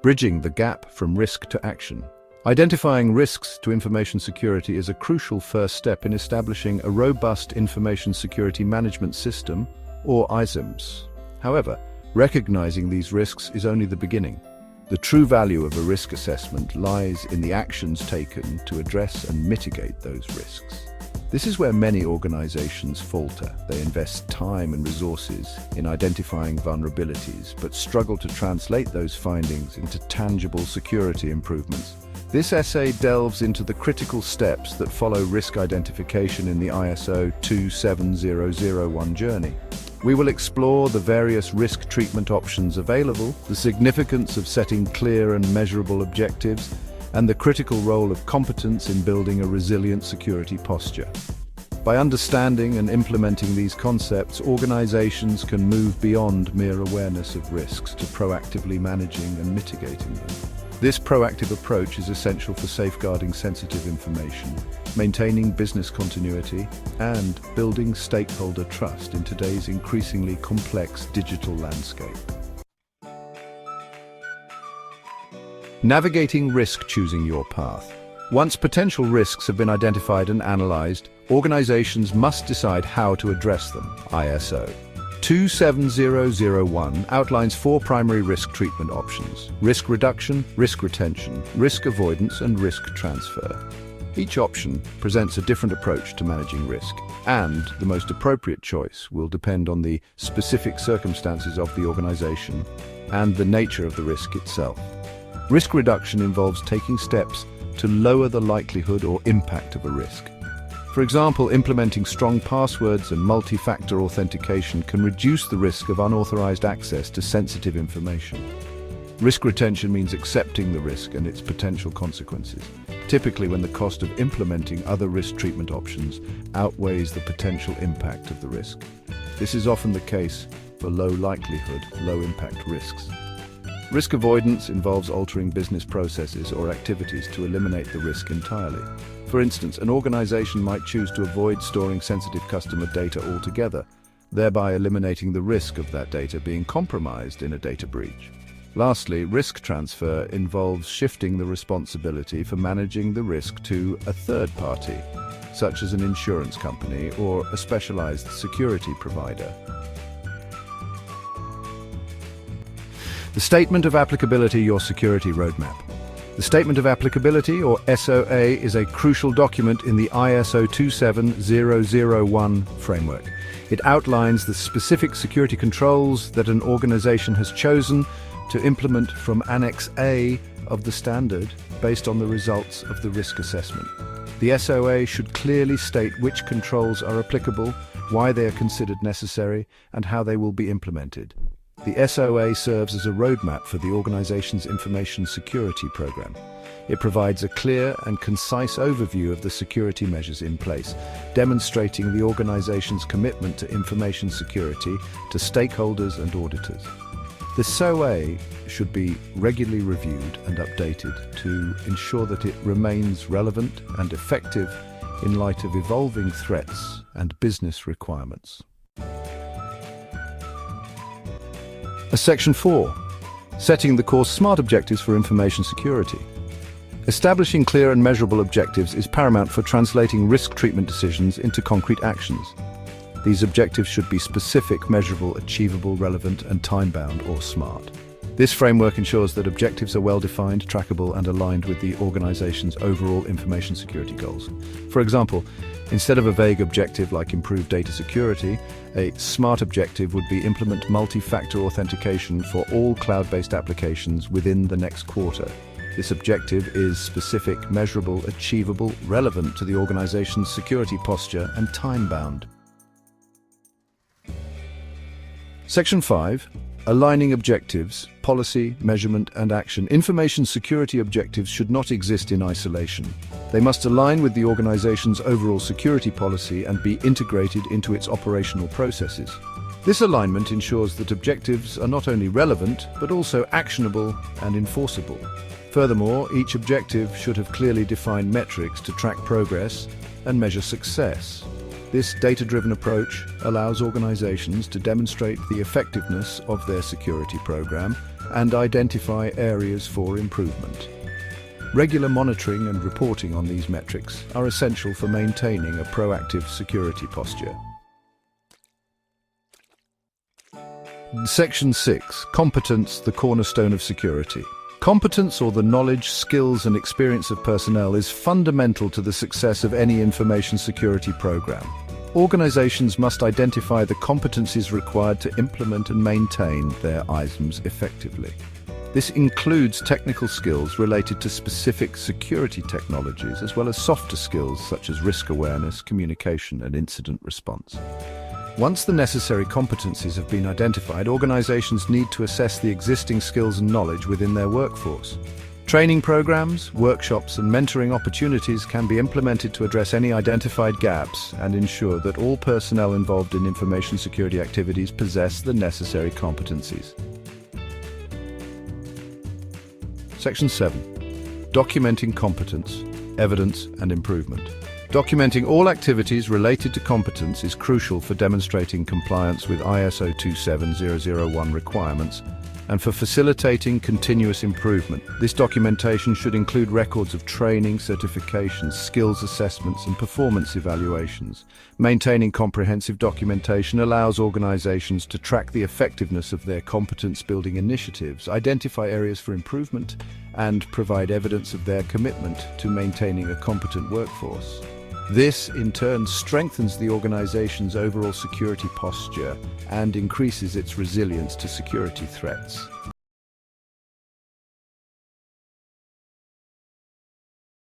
bridging the gap from risk to action. Identifying risks to information security is a crucial first step in establishing a robust information security management system, or ISAMS. However, recognizing these risks is only the beginning. The true value of a risk assessment lies in the actions taken to address and mitigate those risks. This is where many organizations falter. They invest time and resources in identifying vulnerabilities, but struggle to translate those findings into tangible security improvements. This essay delves into the critical steps that follow risk identification in the ISO 27001 journey. We will explore the various risk treatment options available, the significance of setting clear and measurable objectives, and the critical role of competence in building a resilient security posture. By understanding and implementing these concepts, organizations can move beyond mere awareness of risks to proactively managing and mitigating them. This proactive approach is essential for safeguarding sensitive information, maintaining business continuity, and building stakeholder trust in today's increasingly complex digital landscape. Navigating risk, choosing your path. Once potential risks have been identified and analyzed, organizations must decide how to address them. ISO 27001 outlines 4 primary risk treatment options: risk reduction, risk retention, risk avoidance, and risk transfer. Each option presents a different approach to managing risk, and the most appropriate choice will depend on the specific circumstances of the organization and the nature of the risk itself. Risk reduction involves taking steps to lower the likelihood or impact of a risk. For example, implementing strong passwords and multi-factor authentication can reduce the risk of unauthorized access to sensitive information. Risk retention means accepting the risk and its potential consequences, typically when the cost of implementing other risk treatment options outweighs the potential impact of the risk. This is often the case for low likelihood, low impact risks. Risk avoidance involves altering business processes or activities to eliminate the risk entirely. For instance, an organization might choose to avoid storing sensitive customer data altogether, thereby eliminating the risk of that data being compromised in a data breach. Lastly, risk transfer involves shifting the responsibility for managing the risk to a third party, such as an insurance company or a specialized security provider. The Statement of Applicability, your security roadmap. The Statement of Applicability, or SOA, is a crucial document in the ISO 27001 framework. It outlines the specific security controls that an organization has chosen to implement from Annex A of the standard based on the results of the risk assessment. The SOA should clearly state which controls are applicable, why they are considered necessary, and how they will be implemented. The SOA serves as a roadmap for the organization's information security program. It provides a clear and concise overview of the security measures in place, demonstrating the organization's commitment to information security to stakeholders and auditors. The SOA should be regularly reviewed and updated to ensure that it remains relevant and effective in light of evolving threats and business requirements. Section 4. Setting the course SMART objectives for information security. Establishing clear and measurable objectives is paramount for translating risk treatment decisions into concrete actions. These objectives should be specific, measurable, achievable, relevant, and time-bound, or SMART. This framework ensures that objectives are well-defined, trackable, and aligned with the organization's overall information security goals. For example, instead of a vague objective like improve data security, a SMART objective would be implement multi-factor authentication for all cloud-based applications within the next quarter. This objective is specific, measurable, achievable, relevant to the organization's security posture, and time-bound. Section 5. Aligning objectives, policy, measurement, and action. Information security objectives should not exist in isolation. They must align with the organization's overall security policy and be integrated into its operational processes. This alignment ensures that objectives are not only relevant, but also actionable and enforceable. Furthermore, each objective should have clearly defined metrics to track progress and measure success. This data-driven approach allows organizations to demonstrate the effectiveness of their security program and identify areas for improvement. Regular monitoring and reporting on these metrics are essential for maintaining a proactive security posture. Section 6. Competence, the cornerstone of security. Competence, or the knowledge, skills and experience of personnel, is fundamental to the success of any information security program. Organizations must identify the competencies required to implement and maintain their ISMs effectively. This includes technical skills related to specific security technologies, as well as softer skills such as risk awareness, communication, and incident response. Once the necessary competencies have been identified, organizations need to assess the existing skills and knowledge within their workforce. Training programs, workshops, and mentoring opportunities can be implemented to address any identified gaps and ensure that all personnel involved in information security activities possess the necessary competencies. Section 7. Documenting competence, evidence, and improvement. Documenting all activities related to competence is crucial for demonstrating compliance with ISO 27001 requirements and for facilitating continuous improvement. This documentation should include records of training, certifications, skills assessments, and performance evaluations. Maintaining comprehensive documentation allows organizations to track the effectiveness of their competence-building initiatives, identify areas for improvement, and provide evidence of their commitment to maintaining a competent workforce. This, in turn, strengthens the organization's overall security posture and increases its resilience to security threats.